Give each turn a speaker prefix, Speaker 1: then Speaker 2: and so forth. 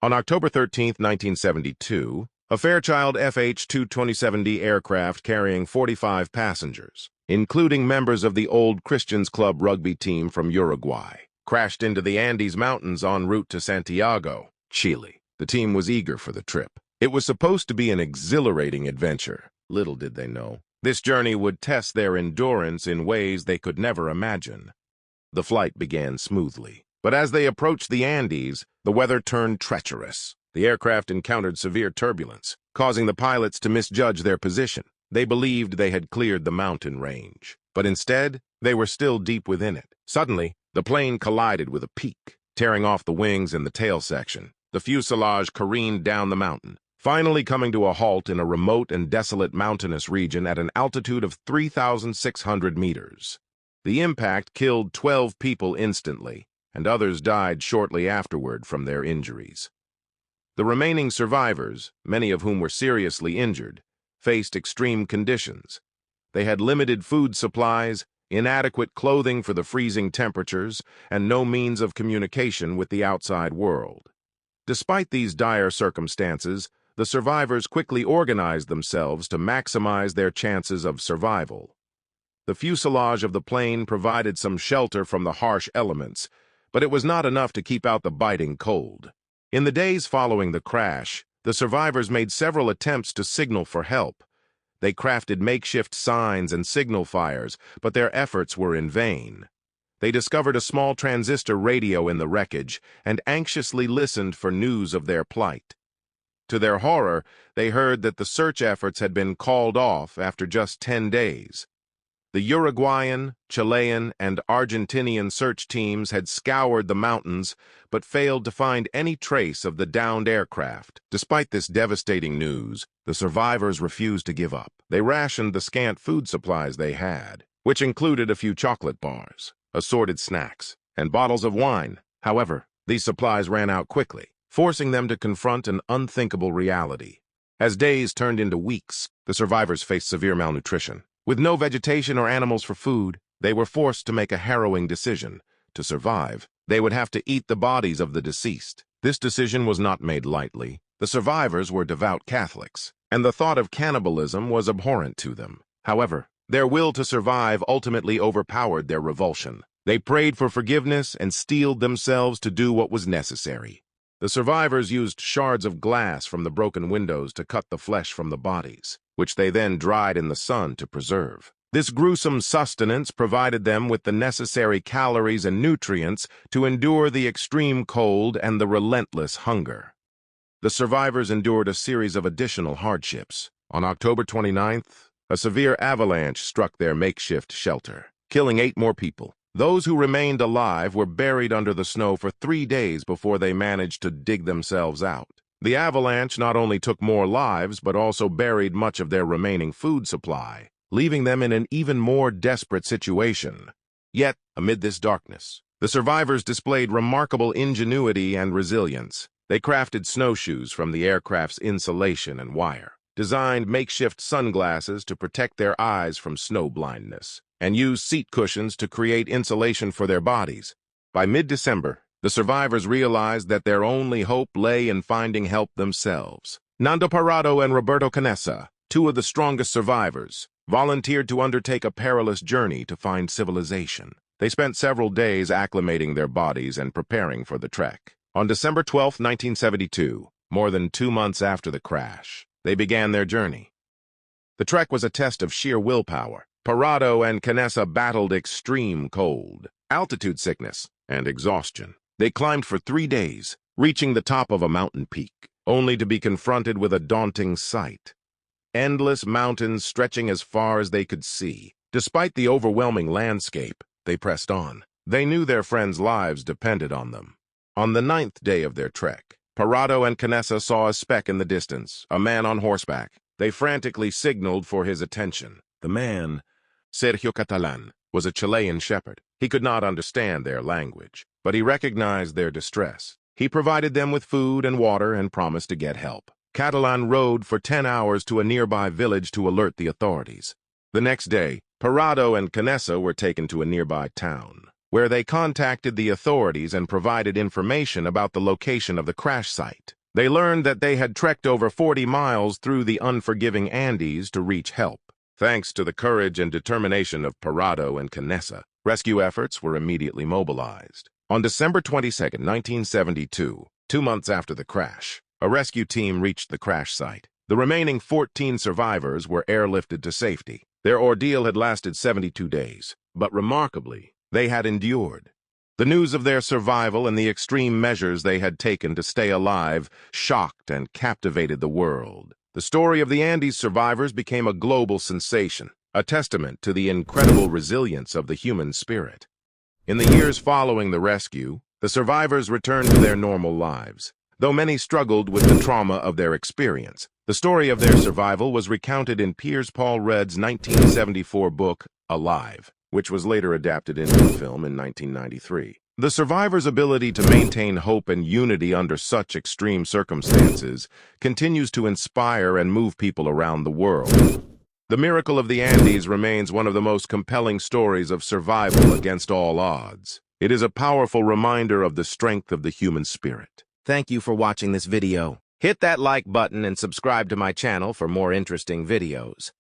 Speaker 1: On October 13, 1972, a Fairchild FH-227D aircraft carrying 45 passengers, including members of the Old Christians Club rugby team from Uruguay, crashed into the Andes Mountains en route to Santiago, Chile. The team was eager for the trip. It was supposed to be an exhilarating adventure. Little did they know, this journey would test their endurance in ways they could never imagine. The flight began smoothly, but as they approached the Andes, the weather turned treacherous. The aircraft encountered severe turbulence, causing the pilots to misjudge their position. They believed they had cleared the mountain range, but instead, they were still deep within it. Suddenly, the plane collided with a peak, tearing off the wings in the tail section. The fuselage careened down the mountain, finally coming to a halt in a remote and desolate mountainous region at an altitude of 3,600 meters. The impact killed 12 people instantly, and others died shortly afterward from their injuries. The remaining survivors, many of whom were seriously injured, faced extreme conditions. They had limited food supplies, inadequate clothing for the freezing temperatures, and no means of communication with the outside world. Despite these dire circumstances, the survivors quickly organized themselves to maximize their chances of survival. The fuselage of the plane provided some shelter from the harsh elements, but it was not enough to keep out the biting cold. In the days following the crash, the survivors made several attempts to signal for help. They crafted makeshift signs and signal fires, but their efforts were in vain. They discovered a small transistor radio in the wreckage and anxiously listened for news of their plight. To their horror, they heard that the search efforts had been called off after just 10 days. The Uruguayan, Chilean, and Argentinian search teams had scoured the mountains but failed to find any trace of the downed aircraft. Despite this devastating news, the survivors refused to give up. They rationed the scant food supplies they had, which included a few chocolate bars, assorted snacks, and bottles of wine. However, these supplies ran out quickly, forcing them to confront an unthinkable reality. As days turned into weeks, the survivors faced severe malnutrition. With no vegetation or animals for food, they were forced to make a harrowing decision. To survive, they would have to eat the bodies of the deceased. This decision was not made lightly. The survivors were devout Catholics, and the thought of cannibalism was abhorrent to them. However, their will to survive ultimately overpowered their revulsion. They prayed for forgiveness and steeled themselves to do what was necessary. The survivors used shards of glass from the broken windows to cut the flesh from the bodies, which they then dried in the sun to preserve. This gruesome sustenance provided them with the necessary calories and nutrients to endure the extreme cold and the relentless hunger. The survivors endured a series of additional hardships. On October 29th, a severe avalanche struck their makeshift shelter, killing 8 more people. Those who remained alive were buried under the snow for 3 days before they managed to dig themselves out. The avalanche not only took more lives, but also buried much of their remaining food supply, leaving them in an even more desperate situation. Yet, amid this darkness, the survivors displayed remarkable ingenuity and resilience. They crafted snowshoes from the aircraft's insulation and wire, designed makeshift sunglasses to protect their eyes from snow blindness, and used seat cushions to create insulation for their bodies. By mid-December, the survivors realized that their only hope lay in finding help themselves. Nando Parrado and Roberto Canessa, 2 of the strongest survivors, volunteered to undertake a perilous journey to find civilization. They spent several days acclimating their bodies and preparing for the trek. On December 12, 1972, more than 2 months after the crash, they began their journey. The trek was a test of sheer willpower. Parrado and Canessa battled extreme cold, altitude sickness, and exhaustion. They climbed for 3 days, reaching the top of a mountain peak, only to be confronted with a daunting sight. Endless mountains stretching as far as they could see. Despite the overwhelming landscape, they pressed on. They knew their friends' lives depended on them. On the 9th day of their trek, Parrado and Canessa saw a speck in the distance, a man on horseback. They frantically signaled for his attention. The man, Sergio Catalan, was a Chilean shepherd. He could not understand their language, but he recognized their distress. He provided them with food and water and promised to get help. Catalan rode for 10 hours to a nearby village to alert the authorities. The next day, Parrado and Canessa were taken to a nearby town. where they contacted the authorities and provided information about the location of the crash site. They learned that they had trekked over 40 miles through the unforgiving Andes to reach help. Thanks to the courage and determination of Parado and Canessa, rescue efforts were immediately mobilized. On December 22, 1972, 2 months after the crash, a rescue team reached the crash site. The remaining 14 survivors were airlifted to safety. Their ordeal had lasted 72 days, but remarkably, they had endured. The news of their survival and the extreme measures they had taken to stay alive shocked and captivated the world. The story of the Andes survivors became a global sensation, a testament to the incredible resilience of the human spirit. In the years following the rescue, the survivors returned to their normal lives. Though many struggled with the trauma of their experience, the story of their survival was recounted in Piers Paul Read's 1974 book, Alive, which was later adapted into a film in 1993. The survivors' ability to maintain hope and unity under such extreme circumstances continues to inspire and move people around the world. The miracle of the Andes remains one of the most compelling stories of survival against all odds. It is a powerful reminder of the strength of the human spirit.
Speaker 2: Thank you for watching this video. Hit that like button and subscribe to my channel for more interesting videos.